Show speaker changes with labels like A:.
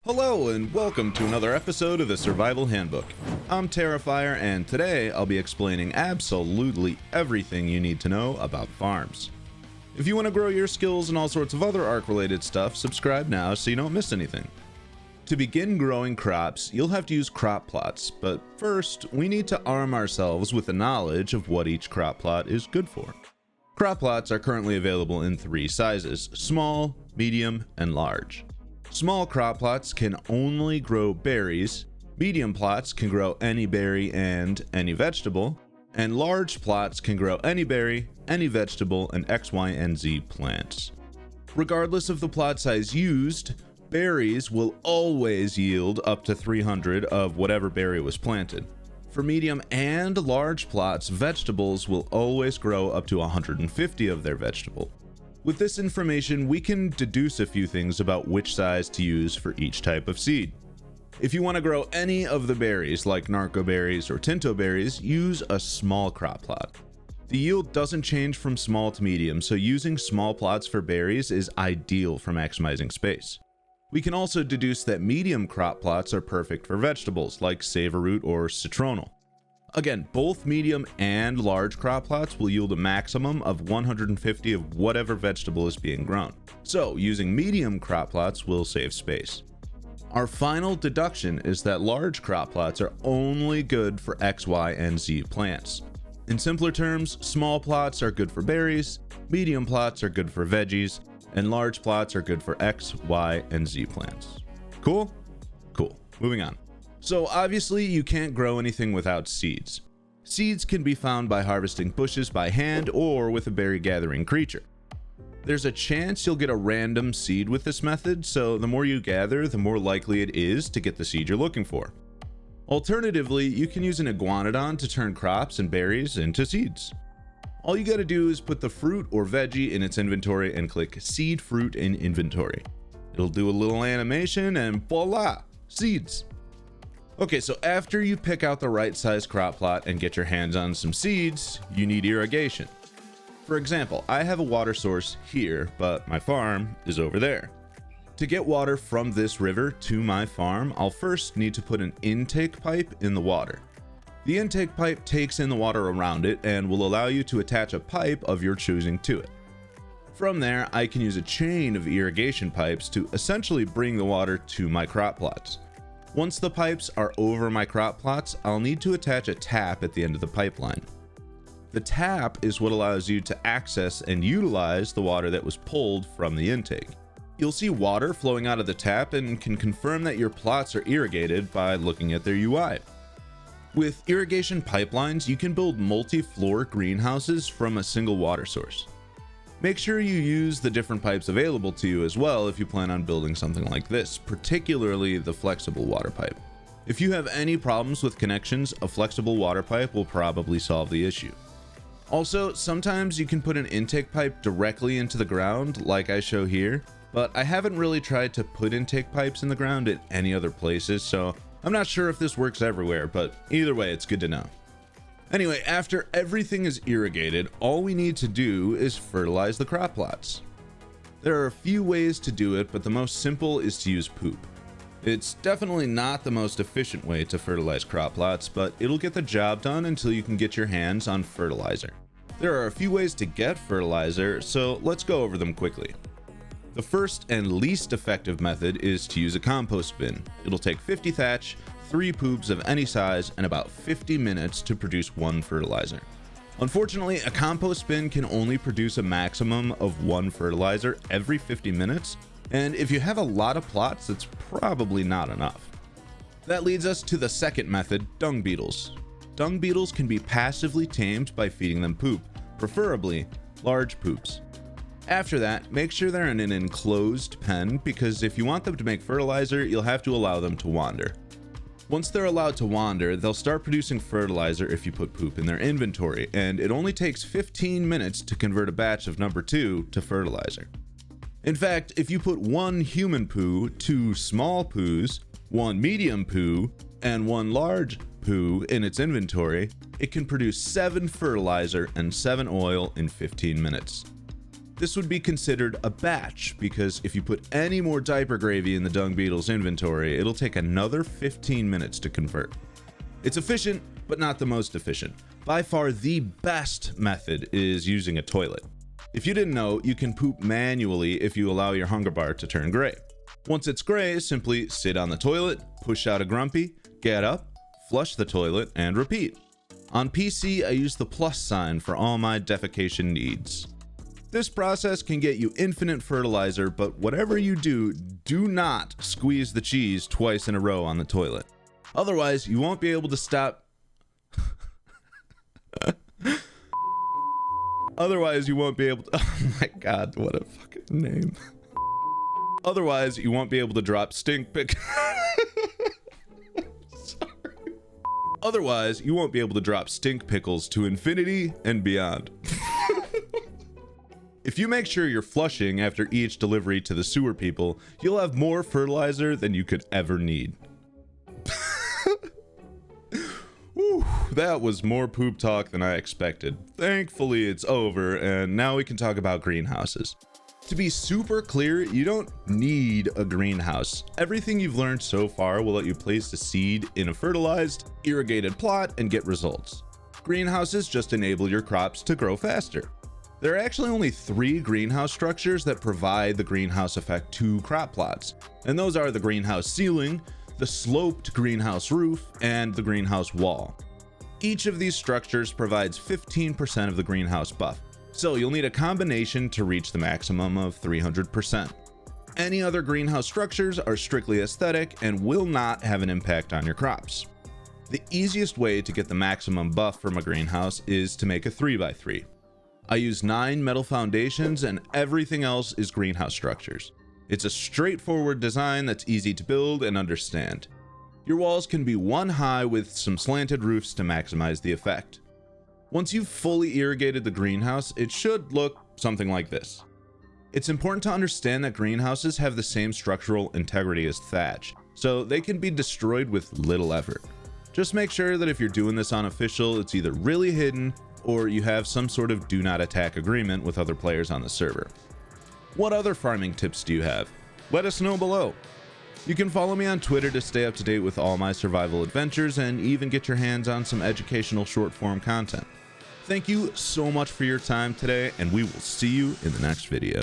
A: Hello and welcome to another episode of the Survival Handbook. I'm Terrifier and today I'll be explaining absolutely everything you need to know about farms. If you want to grow your skills and all sorts of other Ark related stuff, subscribe now so you don't miss anything. To begin growing crops, you'll have to use crop plots, but first we need to arm ourselves with the knowledge of what each crop plot is good for. Crop plots are currently available in three sizes: small, medium, and large. Small crop plots can only grow berries, medium plots can grow any berry and any vegetable, and large plots can grow any berry, any vegetable, and X, Y, and Z plants. Regardless of the plot size used, berries will always yield up to 300 of whatever berry was planted. For medium and large plots, vegetables will always grow up to 150 of their vegetable. With this information, we can deduce a few things about which size to use for each type of seed. If you want to grow any of the berries like narco berries or tinto berries, use a small crop plot. The yield doesn't change from small to medium, so using small plots for berries is ideal for maximizing space. We can also deduce that medium crop plots are perfect for vegetables like saveroot or citronal. Again, both medium and large crop plots will yield a maximum of 150 of whatever vegetable is being grown. So using medium crop plots will save space. Our final deduction is that large crop plots are only good for X, Y, and Z plants. In simpler terms, small plots are good for berries, medium plots are good for veggies, and large plots are good for X, Y, and Z plants. Cool? Cool. Moving on. So obviously you can't grow anything without seeds. Seeds can be found by harvesting bushes by hand or with a berry gathering creature. There's a chance you'll get a random seed with this method, so the more you gather, the more likely it is to get the seed you're looking for. Alternatively, you can use an iguanodon to turn crops and berries into seeds. All you gotta do is put the fruit or veggie in its inventory and click Seed Fruit in Inventory. It'll do a little animation and voila, seeds. Okay, so after you pick out the right size crop plot and get your hands on some seeds, you need irrigation. For example, I have a water source here, but my farm is over there. To get water from this river to my farm, I'll first need to put an intake pipe in the water. The intake pipe takes in the water around it and will allow you to attach a pipe of your choosing to it. From there, I can use a chain of irrigation pipes to essentially bring the water to my crop plots. Once the pipes are over my crop plots, I'll need to attach a tap at the end of the pipeline. The tap is what allows you to access and utilize the water that was pulled from the intake. You'll see water flowing out of the tap and can confirm that your plots are irrigated by looking at their UI. With irrigation pipelines, you can build multi-floor greenhouses from a single water source. Make sure you use the different pipes available to you as well if you plan on building something like this, particularly the flexible water pipe. If you have any problems with connections, a flexible water pipe will probably solve the issue. Also, sometimes you can put an intake pipe directly into the ground like I show here, but I haven't really tried to put intake pipes in the ground at any other places, so I'm not sure if this works everywhere, but either way, it's good to know. Anyway, after everything is irrigated, all we need to do is fertilize the crop plots. There are a few ways to do it, but the most simple is to use poop. It's definitely not the most efficient way to fertilize crop plots, but it'll get the job done until you can get your hands on fertilizer. There are a few ways to get fertilizer, so let's go over them quickly. The first and least effective method is to use a compost bin. It'll take 50 thatch, 3 poops of any size, and about 50 minutes to produce 1 fertilizer. Unfortunately, a compost bin can only produce a maximum of 1 fertilizer every 50 minutes, and if you have a lot of plots, that's probably not enough. That leads us to the second method, dung beetles. Dung beetles can be passively tamed by feeding them poop, preferably large poops. After that, make sure they're in an enclosed pen, because if you want them to make fertilizer, you'll have to allow them to wander. Once they're allowed to wander, they'll start producing fertilizer if you put poop in their inventory, and it only takes 15 minutes to convert a batch of number 2 to fertilizer. In fact, if you put 1 human poo, 2 small poos, 1 medium poo, and 1 large poo in its inventory, it can produce 7 fertilizer and 7 oil in 15 minutes. This would be considered a batch, because if you put any more diaper gravy in the Dung Beetle's inventory, it'll take another 15 minutes to convert. It's efficient, but not the most efficient. By far the best method is using a toilet. If you didn't know, you can poop manually if you allow your hunger bar to turn gray. Once it's gray, simply sit on the toilet, push out a grumpy, get up, flush the toilet, and repeat. On PC, I use the plus sign for all my defecation needs. This process can get you infinite fertilizer, but whatever you do, do not squeeze the cheese twice in a row on the toilet. Otherwise, you won't be able to stop. Otherwise, you won't be able to. Oh my god, what a fucking name. Otherwise, you won't be able to drop stink pick. Sorry. Otherwise, you won't be able to drop stink pickles to infinity and beyond. If you make sure you're flushing after each delivery to the sewer people, you'll have more fertilizer than you could ever need. Whew, that was more poop talk than I expected. Thankfully, it's over, and now we can talk about greenhouses. To be super clear, you don't need a greenhouse. Everything you've learned so far will let you place a seed in a fertilized, irrigated plot and get results. Greenhouses just enable your crops to grow faster. There are actually only 3 greenhouse structures that provide the greenhouse effect to crop plots, and those are the greenhouse ceiling, the sloped greenhouse roof, and the greenhouse wall. Each of these structures provides 15% of the greenhouse buff, so you'll need a combination to reach the maximum of 300%. Any other greenhouse structures are strictly aesthetic and will not have an impact on your crops. The easiest way to get the maximum buff from a greenhouse is to make a 3x3. I use 9 metal foundations and everything else is greenhouse structures. It's a straightforward design that's easy to build and understand. Your walls can be 1 high with some slanted roofs to maximize the effect. Once you've fully irrigated the greenhouse, it should look something like this. It's important to understand that greenhouses have the same structural integrity as thatch, so they can be destroyed with little effort. Just make sure that if you're doing this unofficial, it's either really hidden or you have some sort of do not attack agreement with other players on the server. What other farming tips do you have? Let us know below. You can follow me on Twitter to stay up to date with all my survival adventures and even get your hands on some educational short form content. Thank you so much for your time today, and we will see you in the next video.